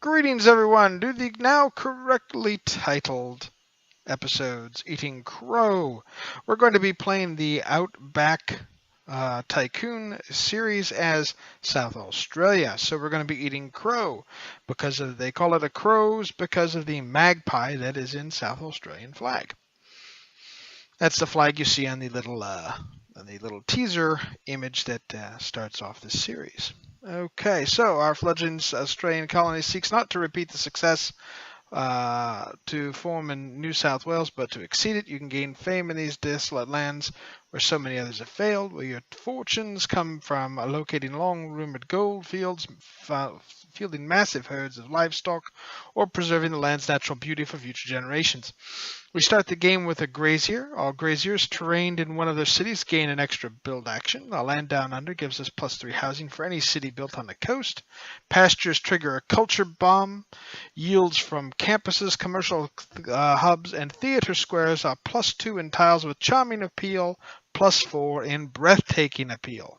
Greetings, everyone, to the now correctly titled episodes Eating Crow. We're going to be playing the Outback Tycoon series as South Australia. So we're going to be eating crow because they call it a crows because of the magpie that is in South Australian flag. That's the flag you see on the little teaser image that starts off this series. Okay, so our fledgling Australian colony seeks not to repeat the success to form in New South Wales, but to exceed it. You can gain fame in these desolate lands where so many others have failed, where your fortunes come from locating long-rumored gold fields, fielding massive herds of livestock, or preserving the land's natural beauty for future generations. We start the game with a grazier. All graziers trained in one of their cities gain an extra build action. The land down under gives us +3 housing for any city built on the coast. Pastures trigger a culture bomb. Yields from campuses, commercial hubs, and theater squares are +2 in tiles with charming appeal, +4 in breathtaking appeal.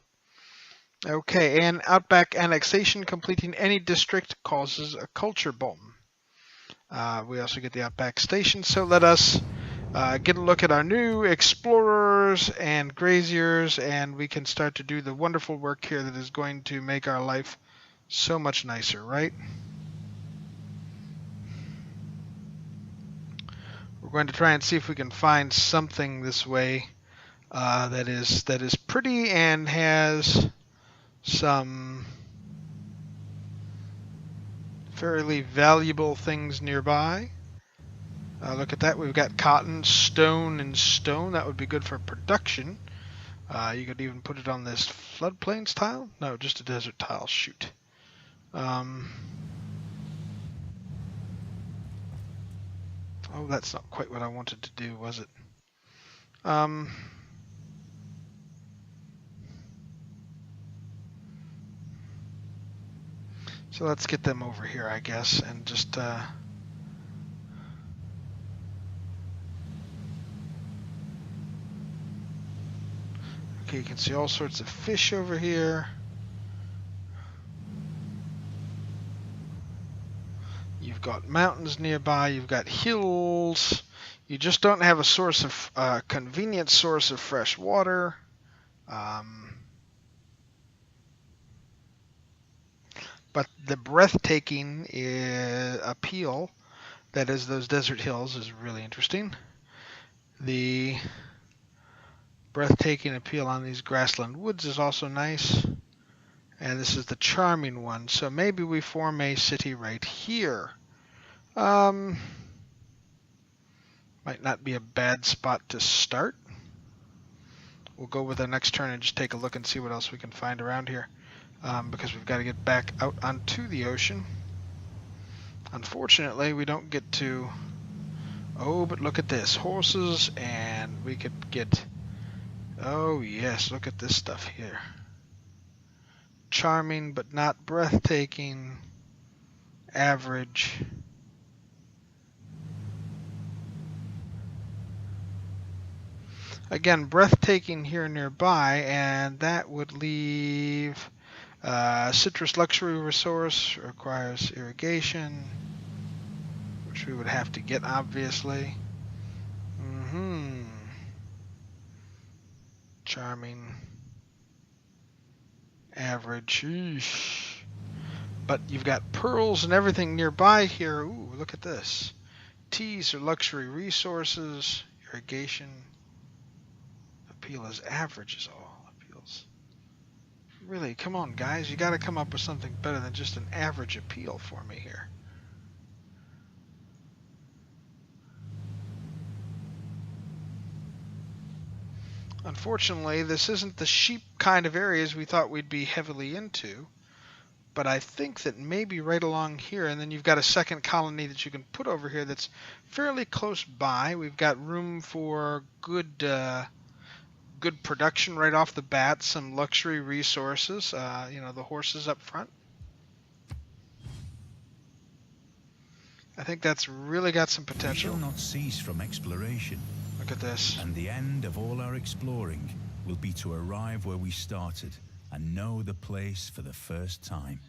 Okay, and Outback annexation completing any district causes a culture bomb. We also get the Outback Station, so let us get a look at our new explorers and graziers, and we can start to do the wonderful work here that is going to make our life so much nicer, right? We're going to try and see if we can find something this way that is pretty and has some fairly valuable things nearby. Look at that. We've got cotton, stone, and stone. That would be good for production. You could even put it on this floodplains tile. No, just a desert tile. Shoot. Oh, that's not quite what I wanted to do, was it? So let's get them over here, I guess, and just okay, you can see all sorts of fish over here. You've got mountains nearby, you've got hills. You just don't have a source of convenient source of fresh water. But the breathtaking appeal, that is those desert hills, is really interesting. The breathtaking appeal on these grassland woods is also nice. And this is the charming one. So maybe we form a city right here. Might not be a bad spot to start. We'll go with our next turn and just take a look and see what else we can find around here. Because we've got to get back out onto the ocean. Unfortunately, we don't get to... Oh, but look at this. Horses, and we could get... Oh, yes, look at this stuff here. Charming, but not breathtaking. Average. Again, breathtaking here nearby, and that would leave... citrus luxury resource requires irrigation, which we would have to get, obviously. Charming. Average. Eesh. But you've got pearls and everything nearby here. Ooh, look at this. Teas are luxury resources. Irrigation. Appeal is average is all. Appeals. Really, come on, guys. You got to come up with something better than just an average appeal for me here. Unfortunately, this isn't the sheep kind of areas we thought we'd be heavily into. But I think that maybe right along here, and then you've got a second colony that you can put over here that's fairly close by. We've got room for good production right off the bat, some luxury resources, the horses up front. I think that's really got some potential. We shall not cease from exploration. Look at this. And the end of all our exploring will be to arrive where we started and know the place for the first time.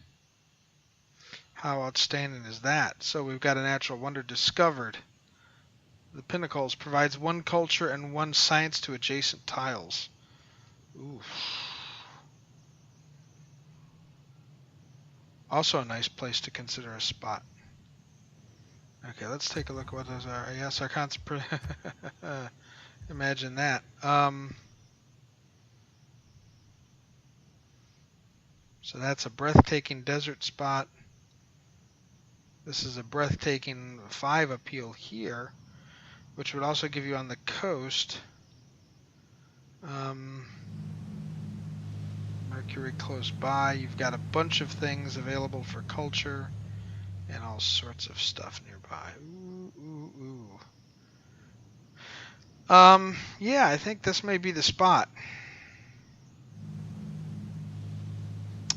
How outstanding is that? So we've got a natural wonder discovered. The Pinnacles provides one culture and one science to adjacent tiles. Ooh. Also a nice place to consider a spot. Okay, let's take a look at what those are. Yes, our concept. Imagine that. So that's a breathtaking desert spot. This is a breathtaking 5 appeal here, which would also give you on the coast. Mercury close by. You've got a bunch of things available for culture and all sorts of stuff nearby. Ooh. Yeah, I think this may be the spot.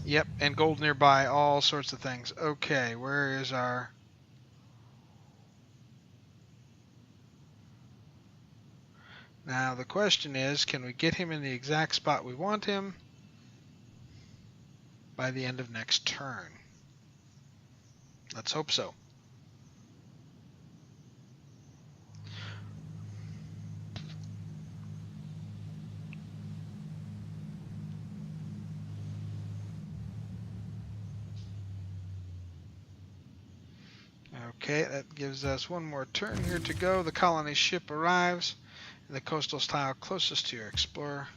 Yep, and gold nearby, all sorts of things. Okay, where is our... Now the question is, can we get him in the exact spot we want him by the end of next turn? Let's hope so. Okay, that gives us one more turn here to go. The colony ship arrives in the coastal tile closest to your explorer.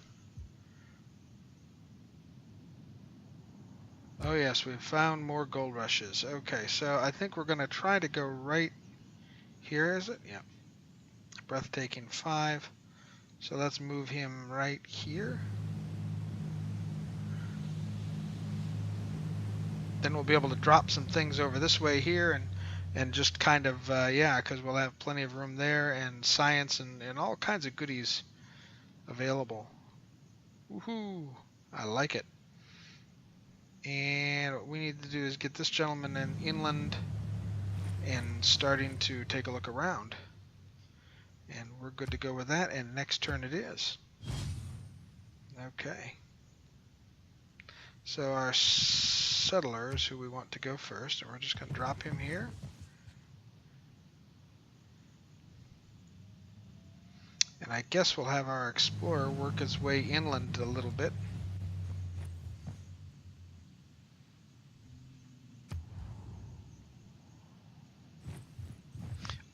Oh yes, we've found more gold rushes. Okay, so I think we're going to try to go right here, is it? Yeah. Breathtaking 5. So let's move him right here. Then we'll be able to drop some things over this way here and just kind of, yeah, because we'll have plenty of room there and science and all kinds of goodies available. Woohoo! I like it. And what we need to do is get this gentleman in inland and starting to take a look around. And we're good to go with that, and next turn it is. Okay. So our settlers, who we want to go first, and we're just going to drop him here. And I guess we'll have our explorer work his way inland a little bit.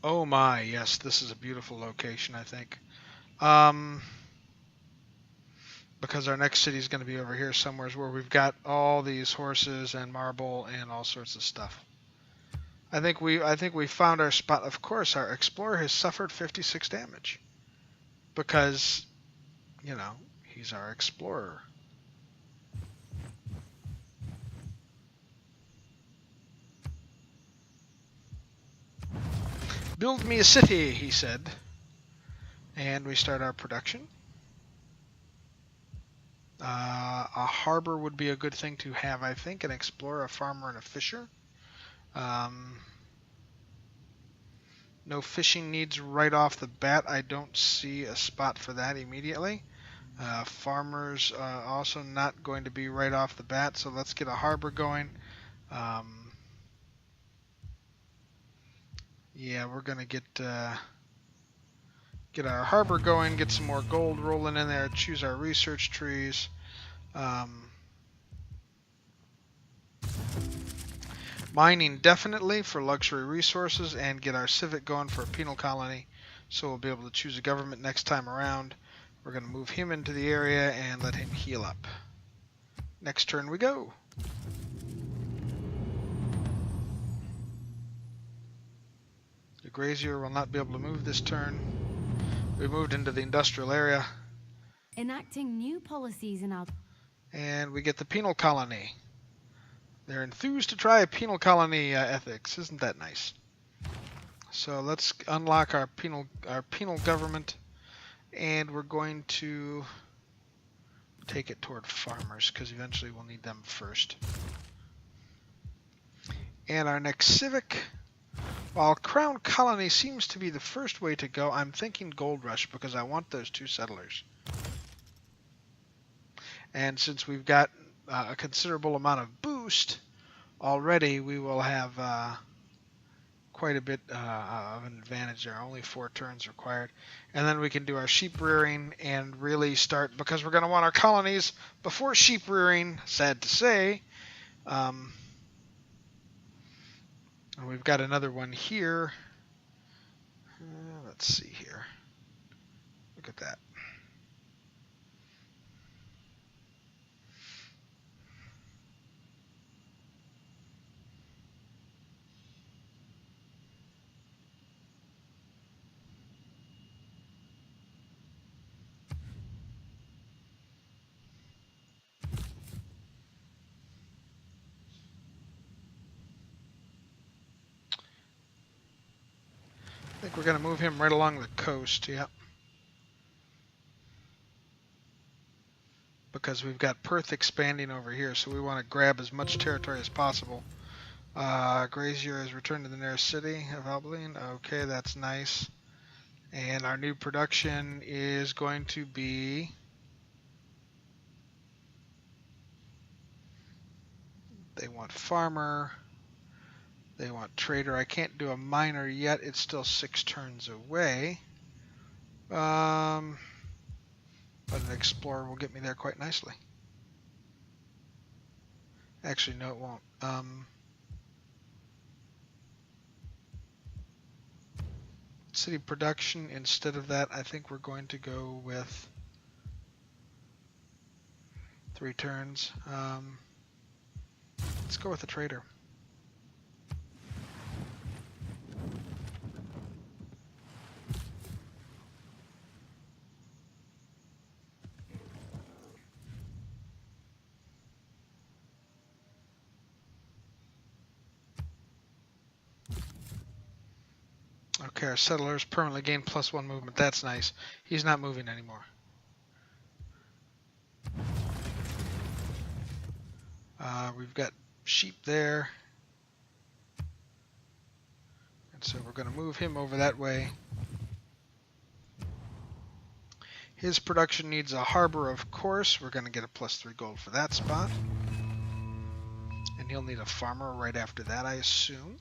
Oh my, yes, this is a beautiful location, I think. Because our next city is going to be over here somewhere where we've got all these horses and marble and all sorts of stuff. I think we found our spot. Of course, our explorer has suffered 56 damage because, you know, he's our explorer. Build me a city, he said. And we start our production. A harbor would be a good thing to have, I think. An explorer, a farmer, and a fisher. No fishing needs right off the bat. I don't see a spot for that immediately. Farmers also not going to be right off the bat, so let's get a harbor going. Yeah, we're going to get our harbor going, get some more gold rolling in there, choose our research trees. Mining definitely for luxury resources, and get our civic going for a penal colony, so we'll be able to choose a government next time around. We're going to move him into the area and let him heal up. Next turn we go. The grazier will not be able to move this turn. We moved into the industrial area. Enacting new policies in our... And we get the penal colony. They're enthused to try penal colony ethics. Isn't that nice? So let's unlock our penal government, and we're going to take it toward farmers because eventually we'll need them first. And our next civic, while Crown Colony seems to be the first way to go, I'm thinking Gold Rush because I want those 2 settlers. And since we've got a considerable amount of boost, already we will have quite a bit of an advantage there. Only 4 turns required. And then we can do our sheep rearing and really start, because we're going to want our colonies before sheep rearing, sad to say. And we've got another one here. Let's see here. Look at that. I think we're going to move him right along the coast, yep. Because we've got Perth expanding over here, so we want to grab as much territory as possible. Grazier has returned to the nearest city of Albaline. Okay, that's nice. And our new production is going to be... They want farmer. They want trader. I can't do a miner yet. It's still 6 turns away. But an explorer will get me there quite nicely. Actually, no, it won't. City production, instead of that, I think we're going to go with 3 turns. Let's go with the trader. Okay, our settlers permanently gain +1 movement. That's nice. He's not moving anymore. We've got sheep there. And so we're going to move him over that way. His production needs a harbor, of course. We're going to get a +3 gold for that spot. And he'll need a farmer right after that, I assume.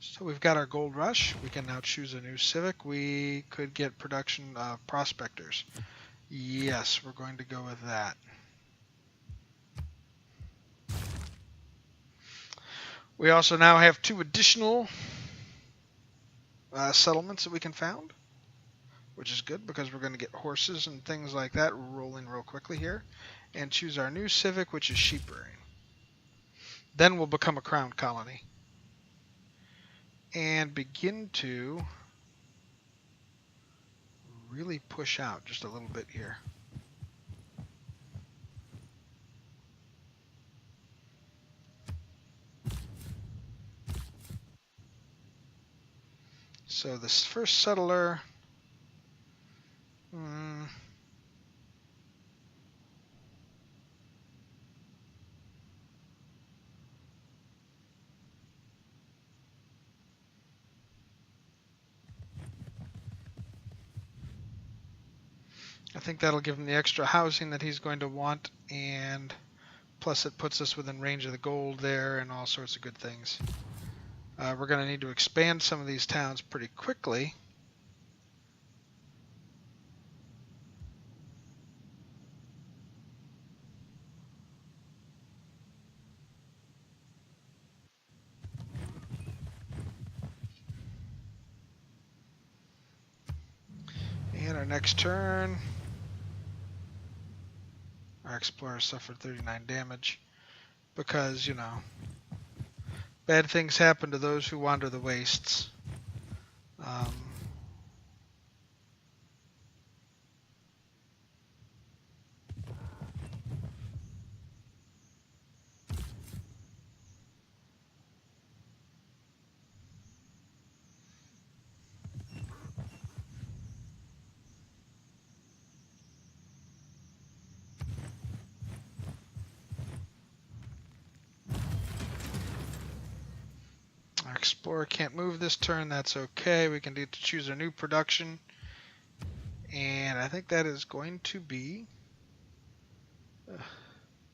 So we've got our gold rush. We can now choose a new civic. We could get production of prospectors. Yes, we're going to go with that. We also now have 2 additional settlements that we can found, which is good because we're going to get horses and things like that rolling real quickly here. And choose our new civic, which is sheep rearing. Then we'll become a crown colony. And begin to really push out just a little bit here. So this first settler, I think that'll give him the extra housing that he's going to want, and plus it puts us within range of the gold there and all sorts of good things. We're going to need to expand some of these towns pretty quickly. And our next turn, our explorer suffered 39 damage because, you know, bad things happen to those who wander the wastes. Our explorer can't move this turn. That's okay. We can need to choose a new production. And I think that is going to be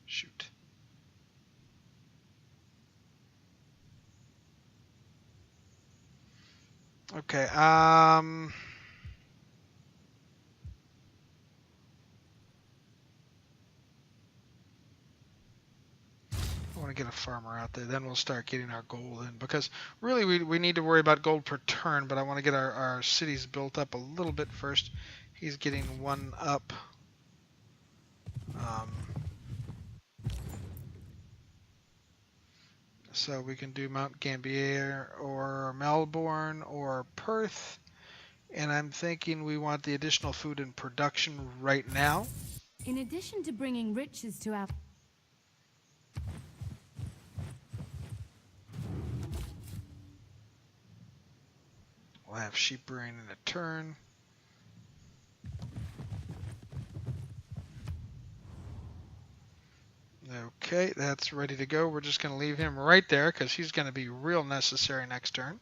Shoot. Okay. I want to get a farmer out there. Then we'll start getting our gold in. Because really we need to worry about gold per turn, but I want to get our cities built up a little bit first. He's getting one up. So we can do Mount Gambier or Melbourne or Perth. And I'm thinking we want the additional food in production right now. In addition to bringing riches to our... We'll have sheep rearing in a turn. Okay, that's ready to go. We're just going to leave him right there because he's going to be real necessary next turn.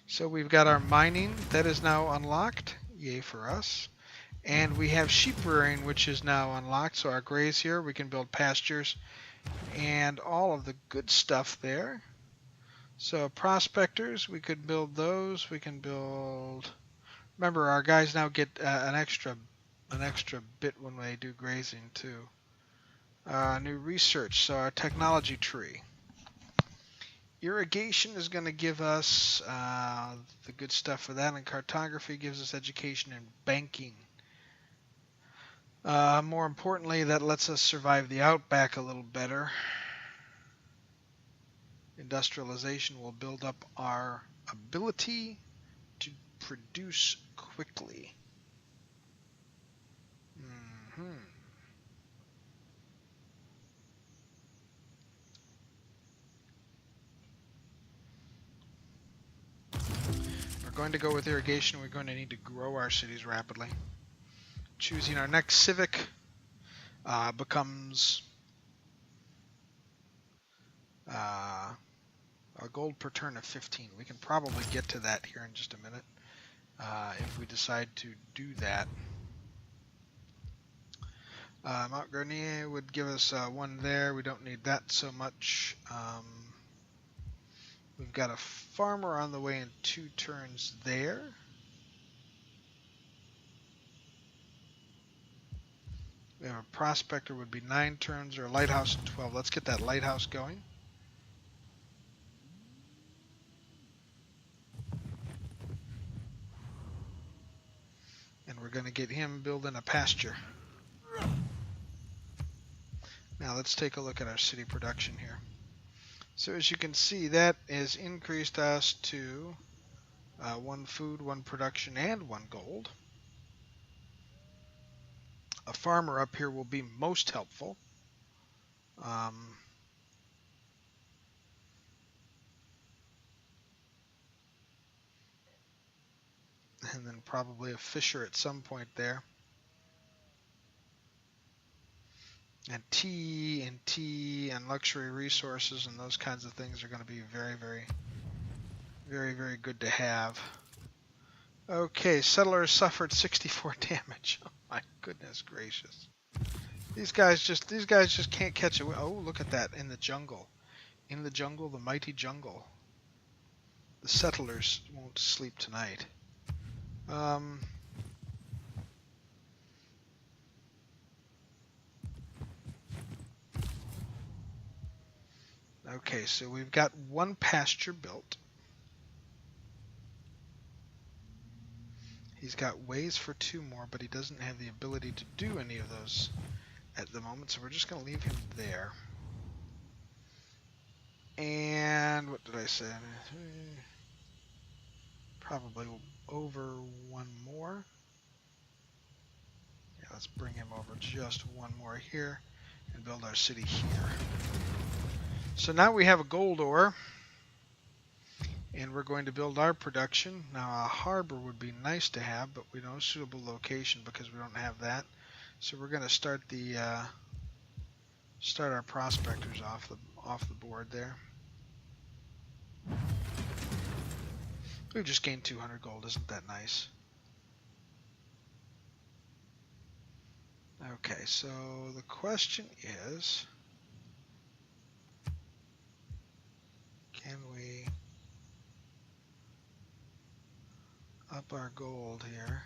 So we've got our mining that is now unlocked. Yay for us. And we have sheep rearing, which is now unlocked. So our grazier, we can build pastures and all of the good stuff there. So prospectors, we could build those. We can build... Remember, our guys now get an extra bit when they do grazing too. New research, so our technology tree. Irrigation is going to give us the good stuff for that, and cartography gives us education and banking. More importantly, that lets us survive the outback a little better. Industrialization will build up our ability to produce quickly. We're going to go with irrigation. We're going to need to grow our cities rapidly. Choosing our next civic becomes a gold per turn of 15. We can probably get to that here in just a minute if we decide to do that. Mount Garnier would give us one there. We don't need that so much. We've got a farmer on the way in 2 turns there. We have a prospector would be 9 turns, or a lighthouse in 12. Let's get that lighthouse going. And we're going to get him building a pasture. Now let's take a look at our city production here. So as you can see, that has increased us to 1 food, 1 production, and 1 gold. A farmer up here will be most helpful. And then probably a fisher at some point there. And tea and luxury resources and those kinds of things are going to be very good to have. Okay, settlers suffered 64 damage. Oh my goodness gracious. These guys just can't catch it. Oh, look at that, in the jungle. In the jungle, the mighty jungle. The settlers won't sleep tonight. Okay, so we've got 1 pasture built. He's got ways for 2 more, but he doesn't have the ability to do any of those at the moment, so we're just going to leave him there. And what did I say? Probably over 1 more. Yeah, let's bring him over just 1 more here and build our city here. So now we have a gold ore, and we're going to build our production. Now a harbor would be nice to have, but we don't have a suitable location because we don't have that. So we're going to start our prospectors off the board there. We've just gained 200 gold. Isn't that nice? Okay, so the question is, can we up our gold here?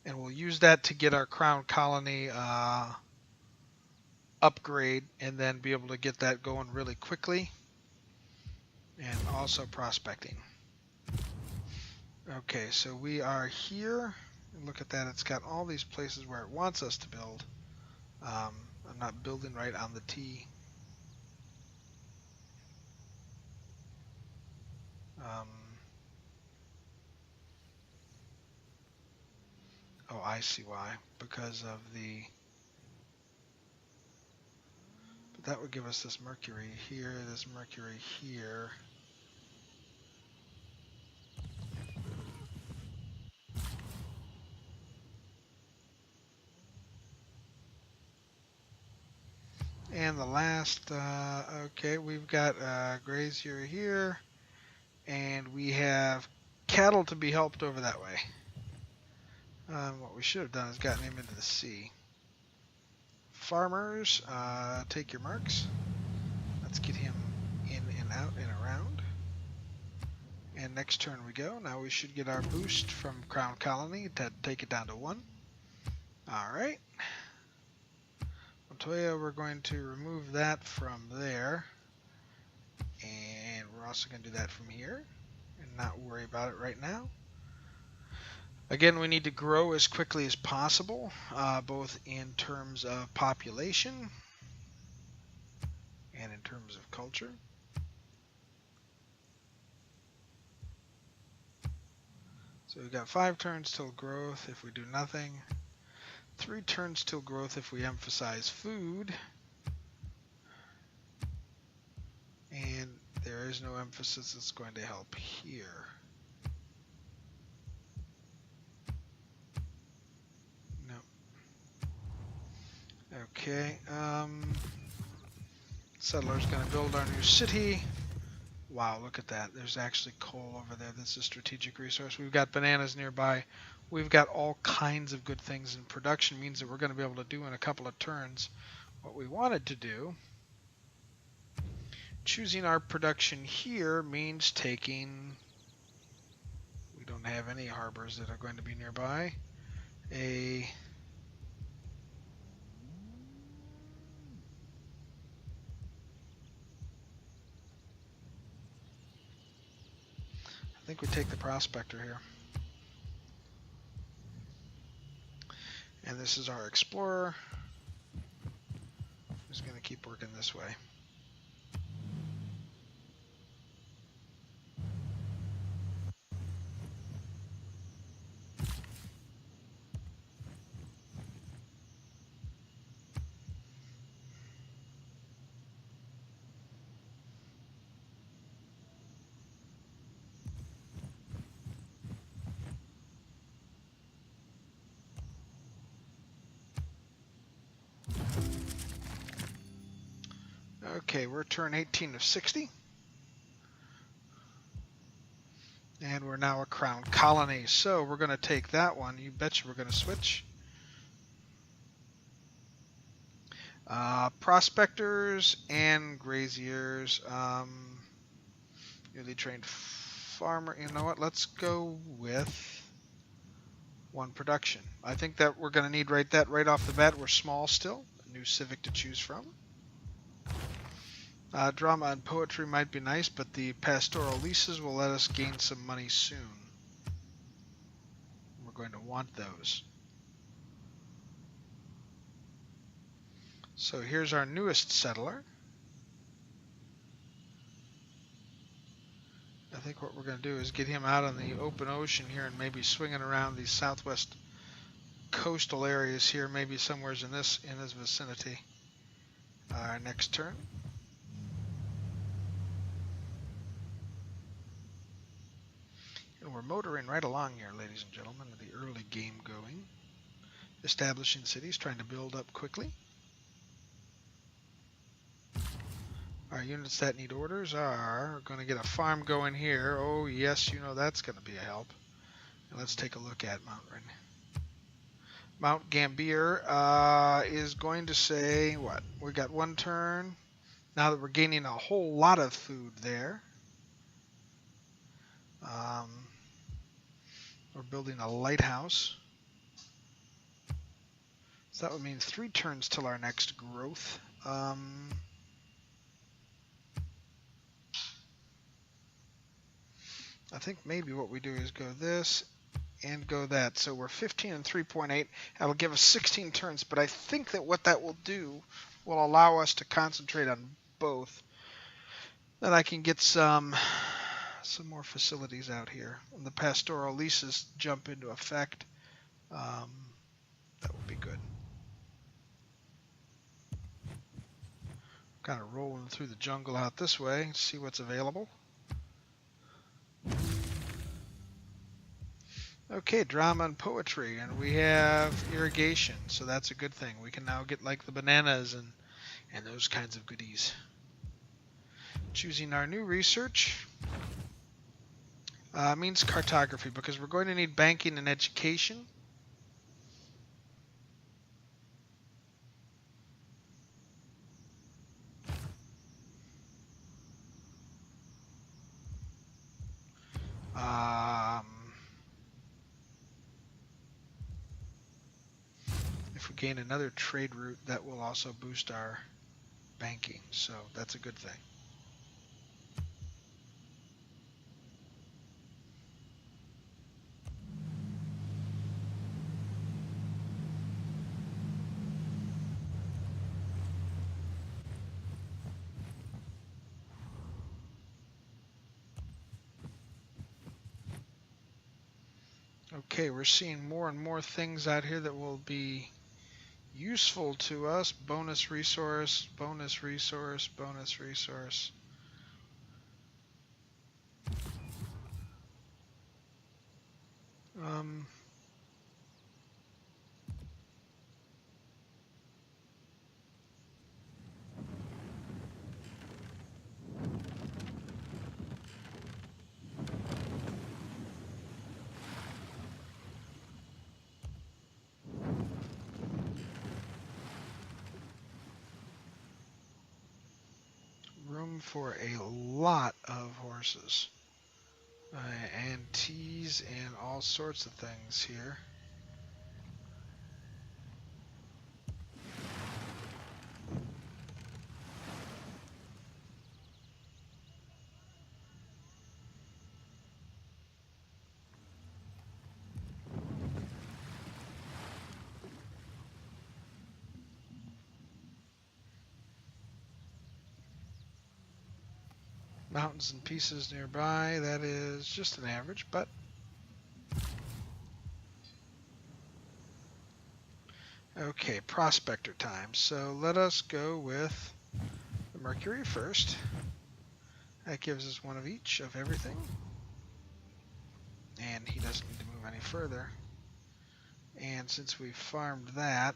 And we'll use that to get our crown colony upgrade and then be able to get that going really quickly. And also prospecting. Okay, so we are here. Look at that. It's got all these places where it wants us to build. I'm not building right on the T. Oh, I see why. Because of the... But that would give us this Mercury here, this Mercury here. And the last, okay, we've got grazier here, and we have cattle to be helped over that way. What we should have done is gotten him into the sea. Farmers, take your marks. Let's get him in and out and around. And next turn we go. Now we should get our boost from Crown Colony to take it down to 1. Alright. Montoya, we're going to remove that from there. And we're also going to do that from here. And not worry about it right now. Again, we need to grow as quickly as possible, both in terms of population and in terms of culture. So we've got 5 turns till growth if we do nothing. 3 turns till growth if we emphasize food. And there is no emphasis that's going to help here. No. Okay. Settler's going to build our new city. Wow, look at that. There's actually coal over there. That's a strategic resource. We've got bananas nearby. We've got all kinds of good things, and production means that we're going to be able to do in a couple of turns what we wanted to do. Choosing our production here means taking... We don't have any harbors that are going to be nearby. I think we take the prospector here. And this is our explorer. Who's going to keep working this way. Okay, we're turn 18 of 60. And we're now a crown colony. So we're going to take that one. You betcha we're going to switch. Prospectors and graziers. Newly trained farmer. You know what? Let's go with 1 production. I think that we're going to need that right off the bat. We're small still. A new civic to choose from. Drama and poetry might be nice, but the pastoral leases will let us gain some money soon. We're going to want those. So here's our newest settler. I think what we're going to do is get him out on the open ocean here and maybe swinging around these southwest coastal areas here, maybe somewhere in this vicinity. Our next turn. And we're motoring right along here, ladies and gentlemen, with the early game going. Establishing cities, trying to build up quickly. Our units that need orders are going to get a farm going here. Oh, yes, you know that's going to be a help. And let's take a look at Mount Gambier is going to say, what? We got one turn. Now that we're gaining a whole lot of food there. We're building a lighthouse. So that would mean 3 turns till our next growth. I think maybe what we do is go this and go that. So we're 15 and 3.8. That'll give us 16 turns, but I think that what that will do will allow us to concentrate on both. Then I can get some more facilities out here. When the pastoral leases jump into effect, that would be good. Kind of rolling through the jungle out this way, see what's available. Okay, drama and poetry, and we have irrigation, so that's a good thing. We can now get like the bananas and those kinds of goodies. Choosing our new research means cartography, because we're going to need banking and education. If we gain another trade route, that will also boost our banking, so that's a good thing. Okay, we're seeing more and more things out here that will be useful to us. Bonus resource, bonus resource, bonus resource. Room for a lot of horses. And teas and all sorts of things here. Mountains and pieces nearby. That is just an average, but okay, prospector time. So let us go with the Mercury first. That gives us one of each of everything. And he doesn't need to move any further. And since we farmed that,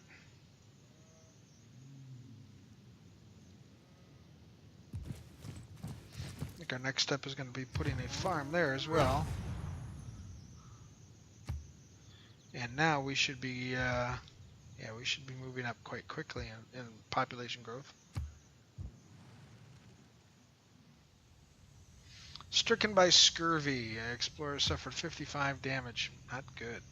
I think our next step is going to be putting a farm there as well. And now we should be, we should be moving up quite quickly in population growth. Stricken by scurvy. Explorer suffered 55 damage. Not good.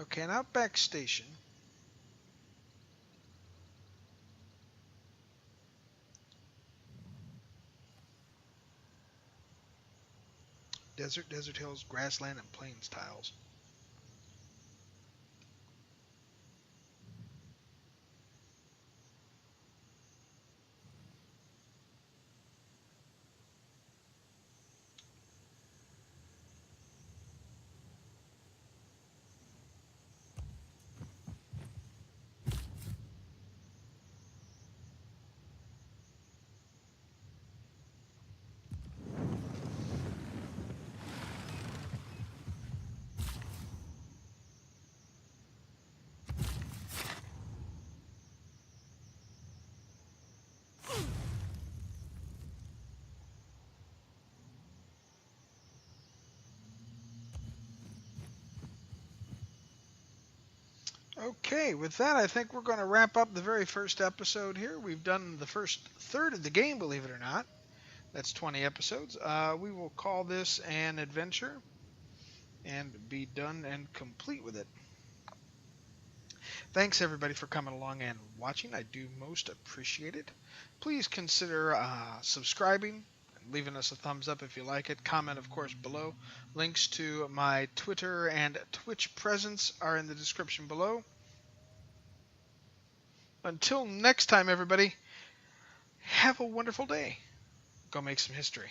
Okay, an Outback station. Desert hills, grassland, and plains tiles. Okay, with that, I think we're going to wrap up the very first episode here. We've done the first third of the game, believe it or not. That's 20 episodes. We will call this an adventure and be done and complete with it. Thanks everybody for coming along and watching. I do most appreciate it. Please consider subscribing and leaving us a thumbs up if you like it. Comment, of course, below. Links to my Twitter and Twitch presence are in the description below. Until next time, everybody, have a wonderful day. Go make some history.